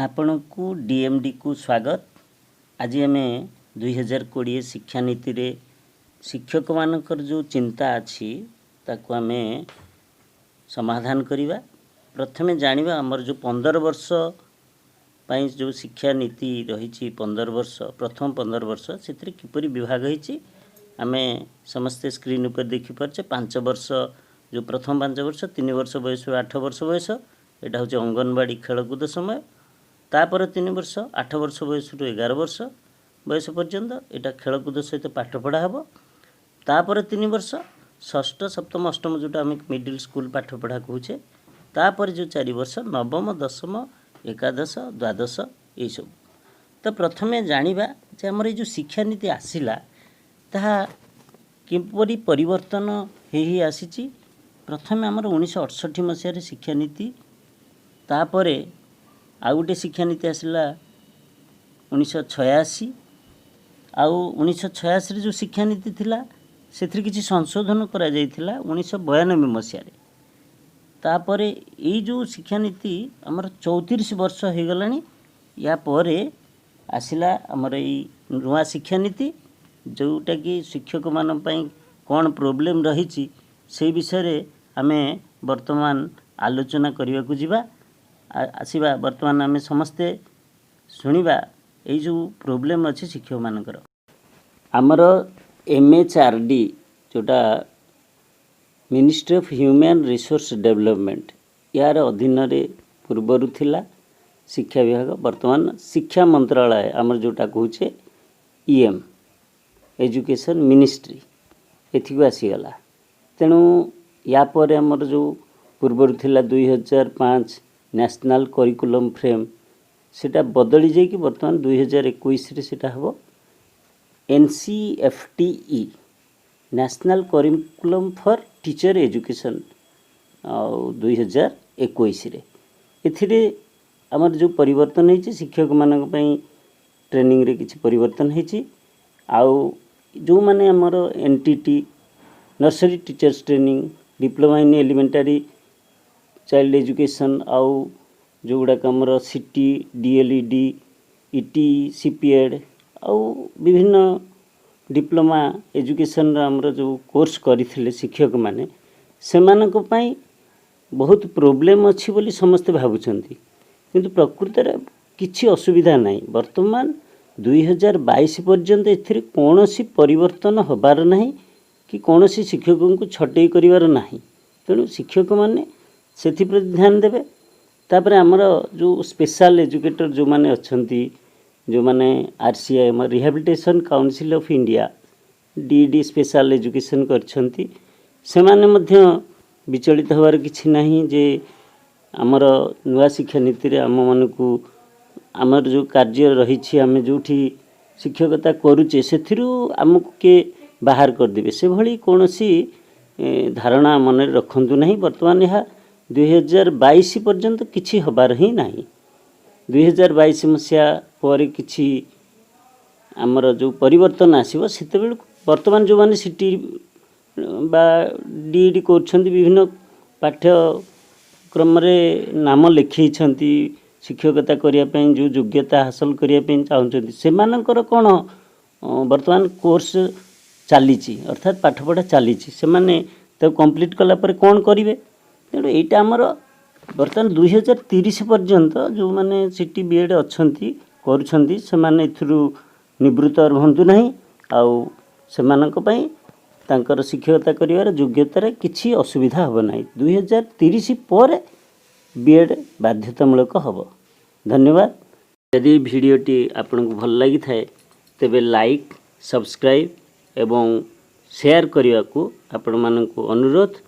आपण को डीएमडी को स्वागत। आज आम 2020 शिक्षा नीति रे शिक्षक मानकर जो चिंता अच्छी ताको आम समाधान करिबा। प्रथमे जानिबा हमर जो 15 वर्ष पाई जो शिक्षा नीति रही 15 वर्ष प्रथम 15 वर्ष से किपरि विभाग होईची आमे समस्ते स्क्रीन ऊपर देखि परछे। 5 वर्ष जो प्रथम 5 वर्ष 3 वर्ष बयस 8 वर्ष बयस एटा होचे अंगनवाड़ी खेलकूद समय। तापर 3 वर्ष 8 वर्ष बयस 11 वर्ष बयस पर्यंत एटा खेलकूद सहित पाठ पढ़ा हेबो। तापर 3 वर्ष षष्ठ सप्तम अष्टम जोटा आम मिडिल स्कूल पाठ पढ़ा कहूचे। तापर जो 4 वर्ष नवम दशम एकादश द्वादश ये सब। तो प्रथमे जानिबा जे हमर जो शिक्षा नीति आसिला ताहा किपरि परिवर्तन हेही आसीची। प्रथमे हमर 1968 मसीह शिक्षा नीति, तापरे आउ गोटे शिक्षा नीति आसला 1986। आउ 1986 जो शिक्षा नीति थिला से किसी संशोधन करा जाइथिला 1992 मसीह। तापरे ये जो शिक्षा नीति आमर 34 वर्ष हो गलानी। या परे आसिला आमर ये नुआ शिक्षा नीति जोटा कि शिक्षक मान पई कौन प्रोब्लेम रही से विषय आमे वर्तमान आलोचना करने को जीवा आसीबा। वर्तमान आमे समस्ते सुनिबा ये जो प्रोब्लेम अच्छी शिक्षक मानकर। आमर MHRD जोटा ministry of human resource development यार अधीन रे पूर्वर थिला शिक्षा विभाग। वर्तमान शिक्षा मंत्रालय आमर जोटा कहूचे EM एजुकेशन मिनिस्ट्री एथि को आसीगला। तेणु या पर आमर जो पूर्वर थिला 2005 नेशनल करिकुलम फ्रेम सेटा बदली जाई कि वर्तमान 2021 रे सेटा हबो NCFTE national curriculum for teacher education 2021 रे। एथिरे आमर जो परिवर्तन होईची शिक्षक मानक पई ट्रेनिंग रे किछि परिवर्तन होईची। आउ जो माने आमर NTT nursery teachers training diploma in elementary child education आउ जो गुड़ा आमर CT DLED ET CPED आउ विभिन्न डिप्लोमा एजुकेशन आमर जो कोर्स करथिले शिक्षक माने सेमानक पई बहुत प्रोब्लेम अछि बोली समस्त भाबुचंती। किंतु प्रकृत रे किछि असुविधा नाही। वर्तमान 2022 पर्यंत एथिरे कोनोसी परिवर्तन होबार नाही कि कोनोसी शिक्षकों को छटई करिवार नाही। तेणु शिक्षक माने सेथि प्रति ध्यान देबे। तापर आमर जो स्पेशल एजुकेटर जो माने अछंती जो माने RCI rehabilitation council of India DED special education करछंती से माने मध्य विचलित होबार किछि नाही जे आमर नुआ शिक्षा नीति रे आम मानकू आमर जो कार्य रही आम जो शिक्षकता करुचे सेथिरु आमको के बाहर कर देबे से भली कोनोसी धारणा मन रखंतु नहीं। वर्तमान यह 2022 पर्यंत किछि हबार ही नहीं। 2022 मसिया पर किछि आमर जो परिवर्तन आसीबो सेते बेल वर्तमान जो माने सिटी बा DED करछंती विभिन्न पाठ्यक्रम रे नाम लिखि छंती शिक्षकता करिया पई जो योग्यता हासिल करिया पई चाहउछंती सेमानकर कोन वर्तमान कोर्स चलीची अर्थात पाठपढ़ा चलीची से माने तो कंप्लीट कला पर कौन करिवे। तेणु एटा आमर वर्तमान 2030 पर्यंत जो माने CT BED अच्छंती करूछंती से माने इथरु निवृत्त रहंतु नहीं। आउ सेमानक पई तांकर शिक्षकता करिवार योग्यता रे किछि असुविधा होबो नाही। 2030 पर BED बाध्यतामूलक हबो। धन्यवाद। यदि भिडियोटी आपनको भल लागि थाए तेबे लाइक सब्सक्राइब एवं शेयर करने को आपण मानक अनुरोध।